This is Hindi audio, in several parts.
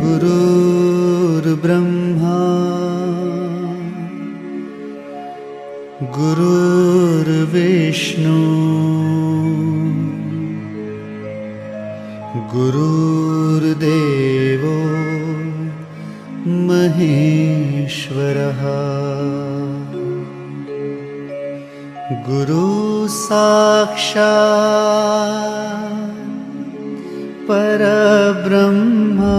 गुरुर्ब्रह्मा गुरुर्विष्णु गुरुर्देवो महेश्वरः गुरु साक्षात् परब्रह्मा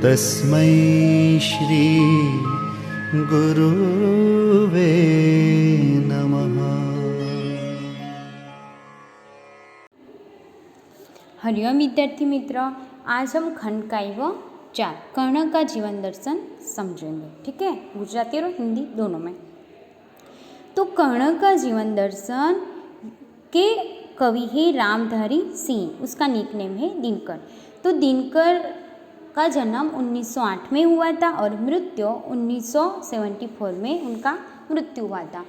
तस्मै श्री गुरुवे नमः। हरिओम विद्यार्थी मित्र, आज हम खंड काव्य 4 कर्ण का जीवन दर्शन समझेंगे। ठीक है, गुजराती और हिंदी दोनों में। तो कर्ण का जीवन दर्शन के कवि है रामधारी सिंह, उसका निक नेम है दिनकर। तो दिनकर का जन्म 1908 में हुआ था और मृत्यु 1974 में उनका मृत्यु हुआ था।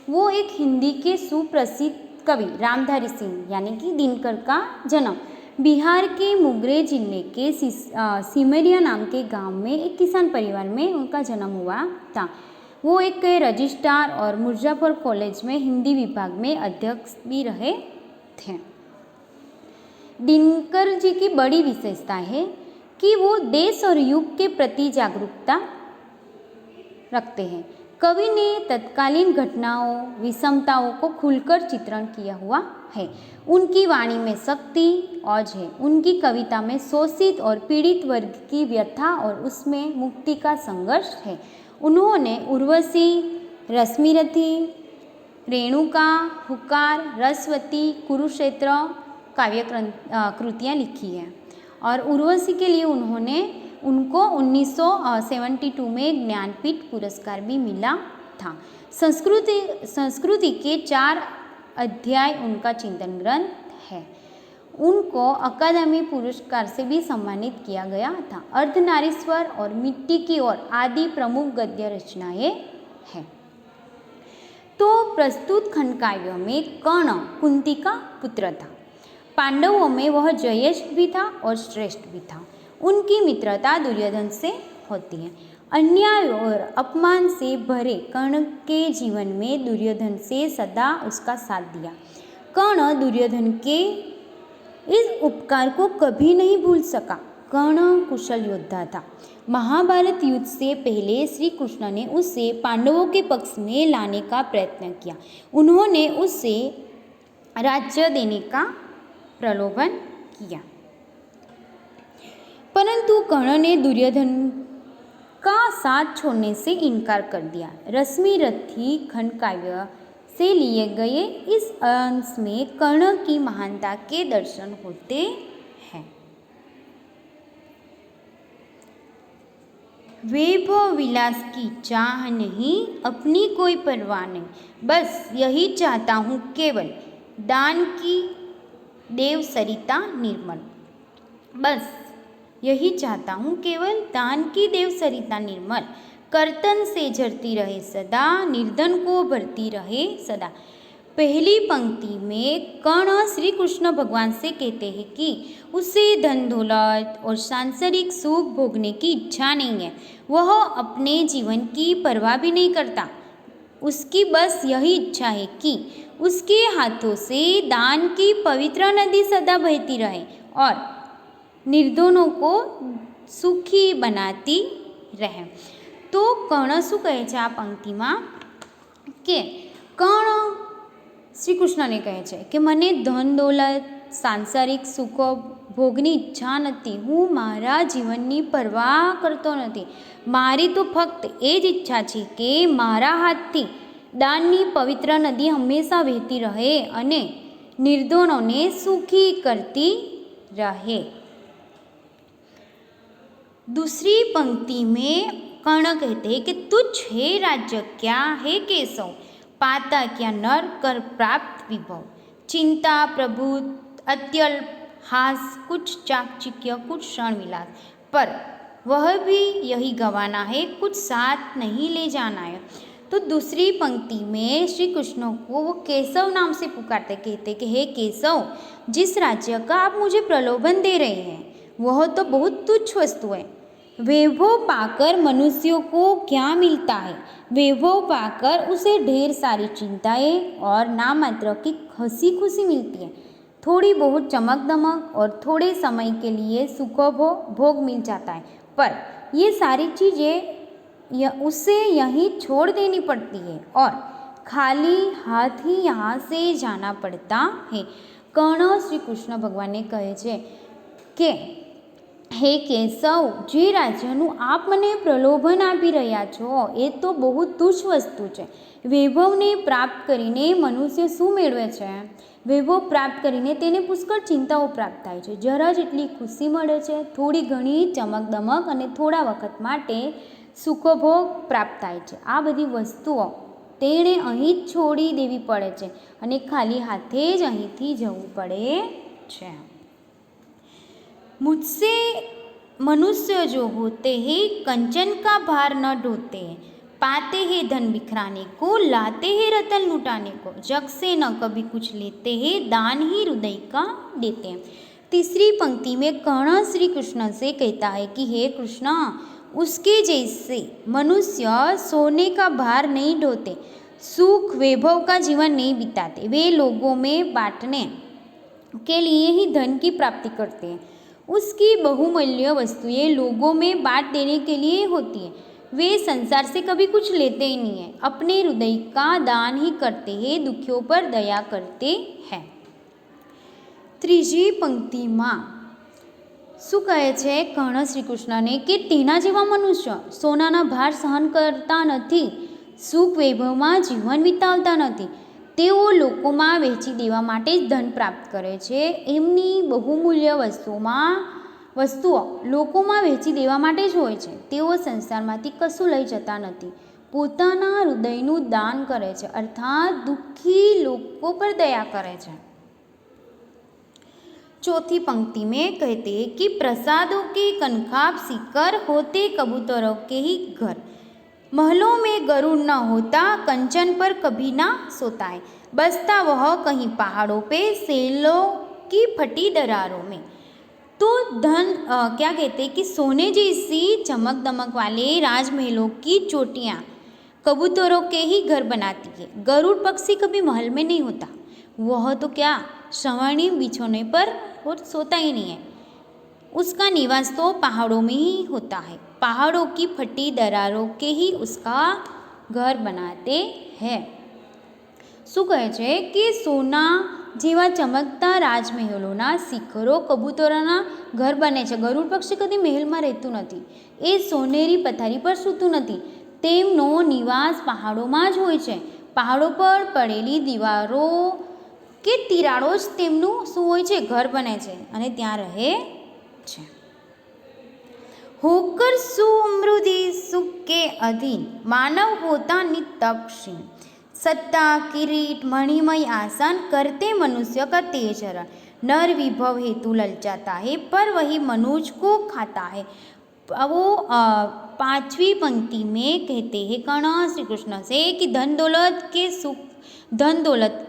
वो एक हिंदी के सुप्रसिद्ध कवि रामधारी सिंह यानी कि दिनकर का जन्म बिहार के मुंगेर जिले के सिमरिया नाम के गांव में एक किसान परिवार में उनका जन्म हुआ था। वो एक रजिस्ट्रार और मिर्जापुर कॉलेज में हिंदी विभाग में अध्यक्ष भी रहे थे। दिनकर जी की बड़ी विशेषता है कि वो देश और युग के प्रति जागरूकता रखते हैं। कवि ने तत्कालीन घटनाओं विषमताओं को खुलकर चित्रण किया हुआ है। उनकी वाणी में शक्ति औज है। उनकी कविता में शोषित और पीड़ित वर्ग की व्यथा और उसमें मुक्ति का संघर्ष है। उन्होंने उर्वशी, रश्मिरथी, रेणुका, हुकार, रसवती, कुरुक्षेत्र काव्य कृतियाँ लिखी हैं और उर्वशी के लिए उनको 1972 में ज्ञानपीठ पुरस्कार भी मिला था। संस्कृति के 4 अध्याय उनका चिंतन ग्रंथ है। उनको अकादमी पुरस्कार से भी सम्मानित किया गया था। अर्धनारीश्वर और मिट्टी की ओर आदि प्रमुख गद्य रचनाएं हैं। तो प्रस्तुत खंड काव्य में कर्ण कुंती का पुत्र था। पांडवों में वह जयेष्ठ भी था और श्रेष्ठ भी था। उनकी मित्रता दुर्योधन से होती है। अन्याय और अपमान से भरे कर्ण के जीवन में दुर्योधन से सदा उसका साथ दिया। कर्ण दुर्योधन के इस उपकार को कभी नहीं भूल सका। कर्ण कुशल योद्धा था। महाभारत युद्ध से पहले श्री कृष्ण ने उसे पांडवों के पक्ष में लाने का प्रयत्न किया। उन्होंने उसे राज्य देने का प्रलोभन किया, परंतु कर्ण ने दुर्योधन का साथ छोड़ने से इनकार कर दिया। रश्मिरथी खंड काव्य से लिए गए इस अंश में कर्ण की महानता के दर्शन होते हैं। वैभव विलास की चाह नहीं, अपनी कोई परवाह नहीं, बस यही चाहता हूँ केवल दान की देव सरिता निर्मल। बस यही चाहता हूँ केवल दान की देव सरिता निर्मल। कर्तन से झरती रहे सदा, निर्धन को भरती रहे सदा। पहली पंक्ति में कर्ण श्री कृष्ण भगवान से कहते हैं कि उसे धन दौलत और सांसारिक सुख भोगने की इच्छा नहीं है। वह अपने जीवन की परवाह भी नहीं करता। उसकी बस यही इच्छा है कि उसके हाथों से दान की पवित्र नदी सदा बहती रहे और निर्धनों को सुखी बनाती रहे। तो कर्ण शू कहे छे आ पंक्तिमां के कर्ण श्री कृष्ण ने कहे छे कि मने धन दौलत सांसारिक सुखो भोगनी इच्छा नथी। हूँ मारा जीवननी परवाह करतो नथी। मारी तो फक्त ए ज इच्छा छे के मारा हाथथी दाननी पवित्र नदी हमेशा वहती रहे अने निर्धनोने सुखी करती रहे। दूसरी पंक्ति में कर्ण कहते हैं कि तुच्छ है राज्य क्या है केशव, पाता क्या नर कर प्राप्त विभव। चिंता प्रभुत अत्यल्प हास कुछ चाकचिक्य कुछ क्षण विलास, पर वह भी यही गवाना है कुछ साथ नहीं ले जाना है। तो दूसरी पंक्ति में श्री कृष्ण को वो केशव नाम से पुकारते, कहते कि हे केशव, जिस राज्य का आप मुझे प्रलोभन दे रहे हैं वह तो बहुत तुच्छ वस्तु है। वैभव पाकर मनुष्यों को क्या मिलता है? वैभव पाकर उसे ढेर सारी चिंताएं और नाम मात्र की हंसी खुशी मिलती है। थोड़ी बहुत चमक दमक और थोड़े समय के लिए सुख भोग मिल जाता है, पर ये सारी चीज़ें उसे यहीं छोड़ देनी पड़ती है और खाली हाथ ही यहाँ से जाना पड़ता है। કર્ણ શ્રી કૃષ્ણ ભગવાનને કહે છે કે હે કેશવ, જે રાજ્યનું આપ મને પ્રલોભન આપી રહ્યા છો એ તો બહુ તુચ્છ વસ્તુ છે. વૈભવને પ્રાપ્ત કરીને મનુષ્ય શું મેળવે છે? વૈભવ પ્રાપ્ત કરીને તેને પુષ્કળ ચિંતાઓ પ્રાપ્ત થાય છે. જરા જેટલી ખુશી મળે છે, થોડી ઘણી ચમક દમક અને થોડા વખત માટે સુખભોગ પ્રાપ્ત થાય છે. આ બધી વસ્તુઓ તેણે અહીં જ છોડી દેવી પડે છે અને ખાલી હાથે જ અહીંથી જવું પડે છે. मुझसे मनुष्य जो होते हैं कंचन का भार न ढोते हैं, पाते हैं धन बिखराने को, लाते हैं रतन लुटाने को, जग से न कभी कुछ लेते हैं, दान ही हृदय का देते हैं. तीसरी पंक्ति में कर्ण श्री कृष्ण से कहता है कि हे कृष्ण, उसके जैसे मनुष्य सोने का भार नहीं ढोते, सुख वैभव का जीवन नहीं बिताते, वे लोगों में बांटने के लिए ही धन की प्राप्ति करते हैं. उसकी बहुमूल्य वस्तुएं लोगों में बांट देने के लिए होती है. वे संसार से कभी कुछ लेते ही नहीं है, अपने हृदय का दान ही करते हैं, दुखियों पर दया करते हैं. ત્રીજી પંક્તિમાં શું કહે છે કર્ણ શ્રી કૃષ્ણને કે તેના જેવા મનુષ્ય સોનાના ભાર સહન કરતા નથી, સુખ વૈભવમાં જીવન વિતાવતા નથી. તેઓ લોકોમાં વહેંચી દેવા માટે જ ધન પ્રાપ્ત કરે છે. એમની બહુમૂલ્ય વસ્તુઓ લોકોમાં વહેંચી દેવા માટે જ હોય છે. તેઓ સંસારમાંથી કશું લઈ જતા નથી, પોતાના હૃદયનું દાન કરે છે, અર્થાત દુઃખી લોકો પર દયા કરે છે. चौथी पंक्ति में कहते हैं कि प्रसादों के कनखाब सीकर होते कबूतरों के ही घर, महलों में गरुड़ न होता, कंचन पर कभी ना सोता है, बसता वह कहीं पहाड़ों पे सेलों की फटी दरारों में. तो धन क्या कहते हैं कि सोने जैसी चमक दमक वाले राजमहलों की चोटियाँ कबूतरों के ही घर बनाती है. गरुड़ पक्षी कभी महल में नहीं होता, वह तो क्या स्वर्णिम बिछौने पर और सोता ही नहीं है, उसका निवास तो पहाड़ों में ही होता है. पहाड़ों की फटी दरारों के ही उसका घर बनाते हैं. શું કહે છે કે સોના જેવા ચમકતા રાજમહેલોના શિખરો કબૂતરોના ઘર બને છે. ગરુડ પક્ષી કદી મહેલમાં રહેતું નથી, એ સોનેરી પથારી પર સૂતું નથી, તેમનો નિવાસ પહાડોમાં જ હોય છે. પહાડો પર પડેલી દીવારો કે તિરાડો જ તેમનું શું હોય છે? ઘર બને છે અને ત્યાં રહે છે. होकर सुमृद्धि सुख के अधीन मानव होता नितपक्षीण, सत्ता किरीट मणिमय आसन करते मनुष्य का तेजरण, नर विभव हेतु ललचाता है पर वही मनुष्य को खाता है. वो पांचवी पंक्ति में कहते हैं कर्ण श्री कृष्ण से कि धन दौलत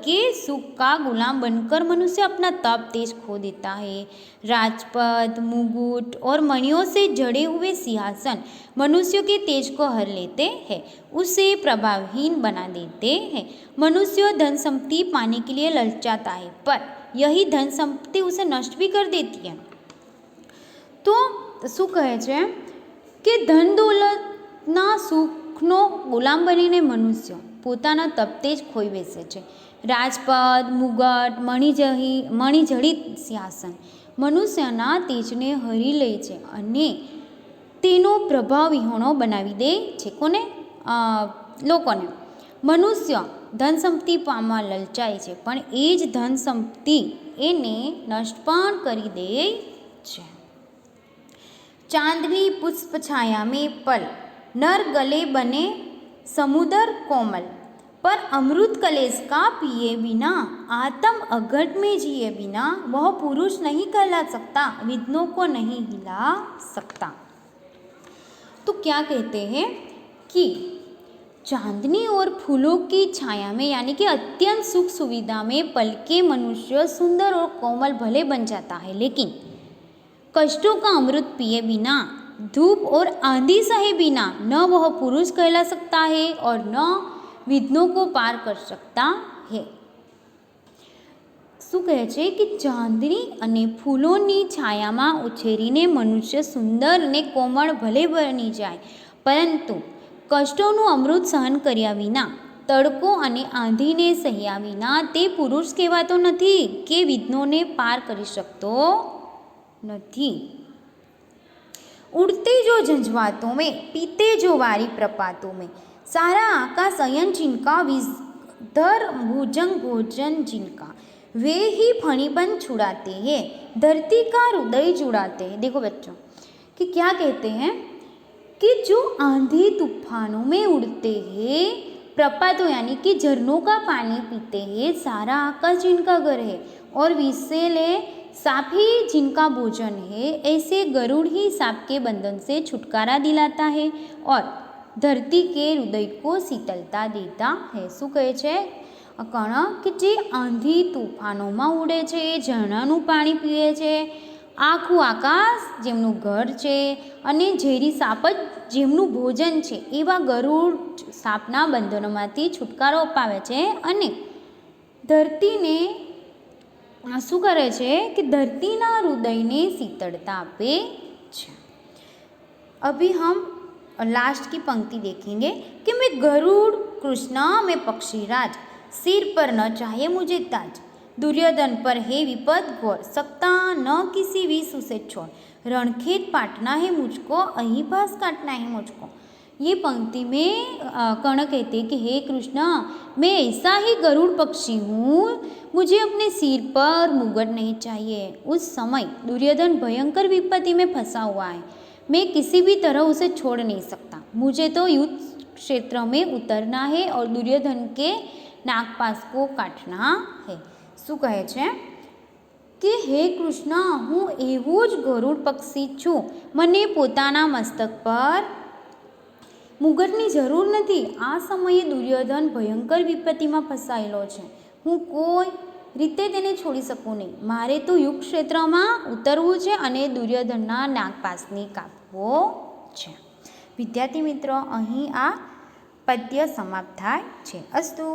के सुख का गुलाम बनकर मनुष्य अपना तप तेज खो देता है. राजपद मुकुट और मणियों से जड़े हुए सिंहासन मनुष्यों के तेज को हर लेते हैं, उसे प्रभावहीन बना देते हैं. मनुष्य धन संपत्ति पाने के लिए ललचाता है, पर यही धन संपत्ति उसे नष्ट भी कर देती है. तो શું કહે છે કે ધન દોલતના સુખનો ગુલામ બનીને મનુષ્ય પોતાના તપતે જ ખોઈ બેસે છે. રાજપદ મુગટ મણિજડિત સિંહાસન મનુષ્યના તેજને હરી લે છે અને તેનો પ્રભાવ વિહોણો બનાવી દે છે. કોને? લોકોને. મનુષ્ય ધન સંપત્તિ પામવા લલચાય છે, પણ એ જ ધન સંપત્તિ એને નષ્ટ પણ કરી દે છે. चांदनी पुष्प छाया में पल, नर गले बने समुदर कोमल, पर अमृत कलेश का पिए बिना, आत्म अघट में जिए बिना, वह पुरुष नहीं कहला सकता, विद्नों को नहीं हिला सकता. तो क्या कहते हैं कि चांदनी और फूलों की छाया में यानी कि अत्यंत सुख सुविधा में पल के मनुष्य सुंदर और कोमल भले बन जाता है, लेकिन कष्टों का अमृत पिए बिना, धूप और आंधी सहे बिना न वह पुरुष कहला सकता है और न विघ्नों को पार कर सकता है। શું કહે છે કે ચાંદની અને ફૂલોની છાયામાં ઉછેરીને મનુષ્ય સુંદર અને કોમળ ભલે બની જાય, પરંતુ કષ્ટોનું અમૃત સહન કર્યા વિના, તડકો અને આંધીને સહ્યા વિના તે પુરુષ કહેવાતો નથી કે વિઘ્નોને પાર કરી શકતો નથી। उड़ते जो झंझवातों में, पीते जो वारी प्रपातों में, सारा आकाश अयन जिनका, विधर भुजंग भोजन जिनका, वे ही फणीबंद छुड़ाते हैं, धरती का हृदय जुड़ाते हैं। देखो बच्चों कि क्या कहते हैं कि जो आंधी तूफानों में उड़ते हैं, प्रपातों यानी कि झरनों का पानी पीते हैं, सारा आकाश जिनका घर है और विषैले सांप ही जिनका भोजन है, ऐसे गरुड़ ही सांप के बंधन से छुटकारा दिलाता है और धरती के हृदय को शीतलता देता है। શું કહે છે કણ કે જે આંધી તૂફાનોમાં ઉડે છે, ઝરણાનું પાણી પીએ છે, આખું આકાશ જેમનું ઘર છે અને ઝેરી સાપ જ જેમનું ભોજન છે, એવા ગરુડ સાપના બંધનોમાંથી છુટકારો અપાવે છે અને ધરતીને શું કરે છે कि धरतीना हृदय ने शीतलता आपे छे। अभी हम लास्ट की पंक्ति देखेंगे कि मैं गरुड़ कृष्ण में पक्षीराज, सिर पर न चाहे मुझे ताज, दुर्योधन पर है विपद घोर, सकता न किसी विष उसे छोड़, रणखेत पाटना है मुझको, अहिपास काटना है मुझको। ये पंक्ति में कर्ण कहते कि हे कृष्ण, मैं ऐसा ही गरुड़ पक्षी हूँ, मुझे अपने सिर पर मुकुट नहीं चाहिए। उस समय दुर्योधन भयंकर विपत्ति में फंसा हुआ है, मैं किसी भी तरह उसे छोड़ नहीं सकता, मुझे तो युद्ध क्षेत्र में उतरना है और दुर्योधन के नागपास को काटना है। શું કહે છે કે હે કૃષ્ણ, હું એવો જ ગરુડ પક્ષી છું, મને પોતાના મસ્તક પર મુગટની જરૂર નથી। આ સમયે દુર્યોધન ભયંકર વિપત્તિમાં ફસાયેલો છે, હું કોઈ રીતે તેને છોડી શકું નહીં, મારે તો યુદ્ધ ક્ષેત્રમાં ઉતરવું છે અને દુર્યોધનના નાગપાસને કાપવો છે। વિદ્યાર્થી મિત્રો, અહીં આ પદ્ય સમાપ્ત થાય છે। અસ્તુ।